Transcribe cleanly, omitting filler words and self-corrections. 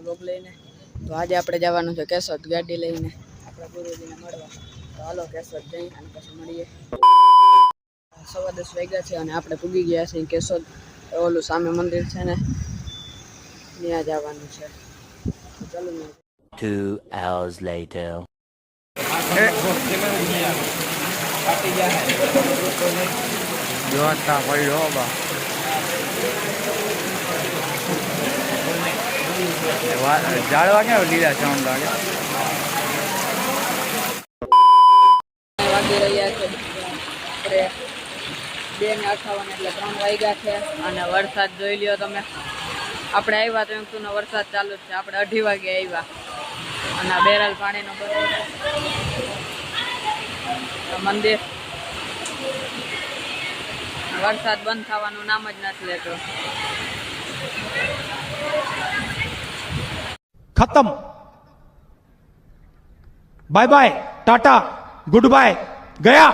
Vlog લઈને તો આજે આપણે જવાનું છે કેશોદ ગાડી લઈને આપણા ગુરુજીને મળવા. તો હાલો કેશોદ જઈ અને પછી મળીએ. 10:15 વાગ્યા છે અને આપણે પૂગી ગયા છીએ કેશોદ. ઓલું સામે મંદિર છે ને ત્યાં જવાનું છે. ચાલો ને 2 hours later. જાળવા ક્યાં લીલા છે આમ લાગે વાગી રહ્યા છે 2:58 એટલે 3 વાગ્યા છે અને વરસાદ જોઈ લ્યો તમે. આપણે આવ્યા તો એમ વરસાદ ચાલુ જ છે. આપણે 2:30 વાગે આવ્યા અને બેરલ પાણીનો મંદિર વરસાદ બંધ થવાનું નામ જ નથી લેતો. खत्म बाय बाय टाटा गुड बाय गया।